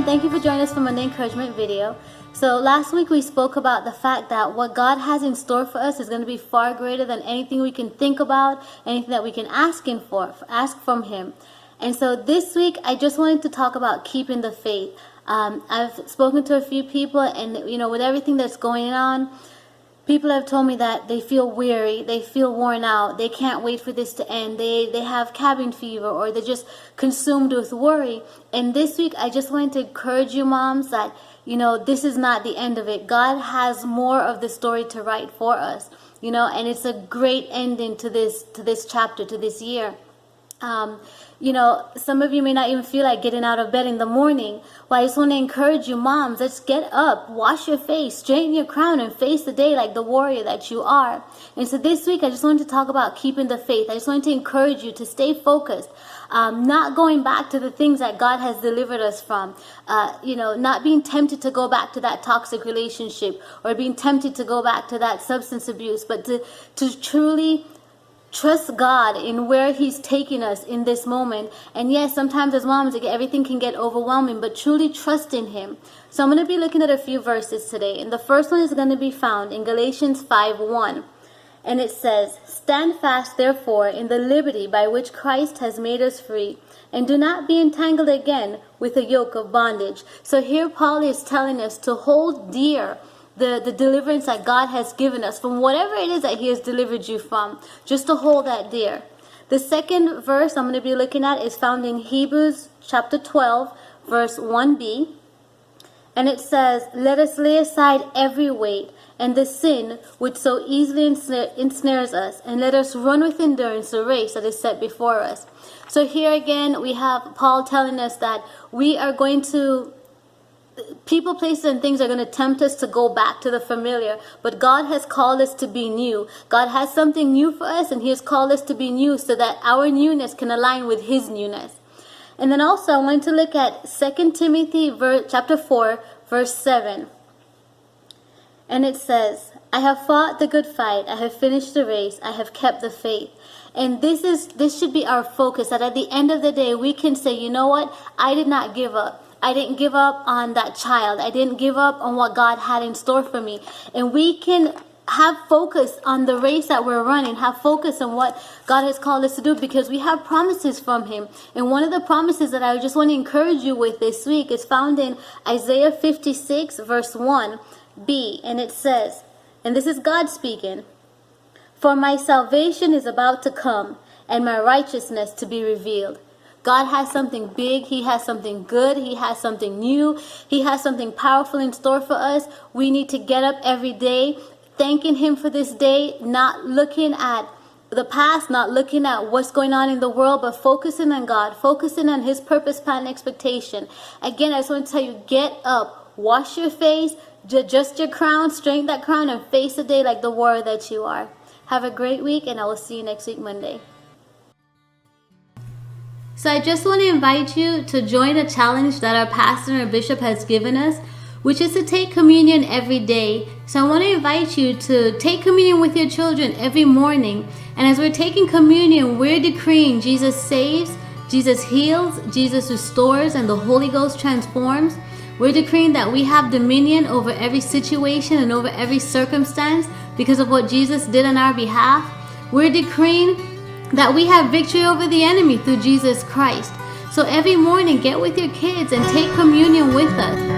again, thank you for joining us for Monday Encouragement video. So last week we spoke about the fact that what God has in store for us is going to be far greater than anything we can think about, anything that we can ask from Him. And so this week I just wanted to talk about keeping the faith. I've spoken to a few people, and with everything that's going on, people have told me that they feel weary, they feel worn out, they can't wait for this to end, they have cabin fever, or they're just consumed with worry. And this week I just wanted to encourage you moms that this is not the end of it. God has more of the story to write for us, and it's a great ending to this chapter, to this year. Some of you may not even feel like getting out of bed in the morning. Well, I just want to encourage you moms, let's get up, wash your face, straighten your crown, and face the day like the warrior that you are. And so this week I just wanted to talk about keeping the faith. I just wanted to encourage you to stay focused, not going back to the things that God has delivered us from, not being tempted to go back to that toxic relationship, or being tempted to go back to that substance abuse, but to truly trust God in where He's taking us in this moment. And yes, sometimes as moms, everything can get overwhelming, but truly trust in Him. So I'm going to be looking at a few verses today. And the first one is going to be found in Galatians 5:1. And it says, "Stand fast, therefore, in the liberty by which Christ has made us free, and do not be entangled again with a yoke of bondage." So here Paul is telling us to hold dear the deliverance that God has given us from whatever it is that He has delivered you from, just to hold that dear. The second verse I'm going to be looking at is found in Hebrews chapter 12, verse 1b. And it says, "Let us lay aside every weight and the sin which so easily ensnares us, and let us run with endurance the race that is set before us." So here again we have Paul telling us that we are going to people, places, and things are going to tempt us to go back to the familiar, but God has called us to be new. God has something new for us, and He has called us to be new so that our newness can align with His newness. And then also I want to look at 2 Timothy chapter 4, verse 7. And it says, "I have fought the good fight, I have finished the race, I have kept the faith." And this should be our focus, that at the end of the day we can say, you know what, I did not give up. I didn't give up on that child. I didn't give up on what God had in store for me. And we can have focus on the race that we're running, have focus on what God has called us to do, because we have promises from Him. And one of the promises that I just want to encourage you with this week is found in Isaiah 56, verse 1b. And it says, and this is God speaking, "For my salvation is about to come, and my righteousness to be revealed." God has something big. He has something good. He has something new. He has something powerful in store for us. We need to get up every day thanking Him for this day, not looking at the past, not looking at what's going on in the world, but focusing on God, focusing on His purpose, plan, and expectation. Again, I just want to tell you, get up, wash your face, adjust your crown, straighten that crown, and face the day like the warrior that you are. Have a great week, and I will see you next week, Monday. So I just want to invite you to join a challenge that our pastor and our bishop has given us, which is to take communion every day. So I want to invite you to take communion with your children every morning. And as we're taking communion, we're decreeing Jesus saves, Jesus heals, Jesus restores, and the Holy Ghost transforms. We're decreeing that we have dominion over every situation and over every circumstance because of what Jesus did on our behalf. We're decreeing that we have victory over the enemy through Jesus Christ. So every morning, get with your kids and take communion with us.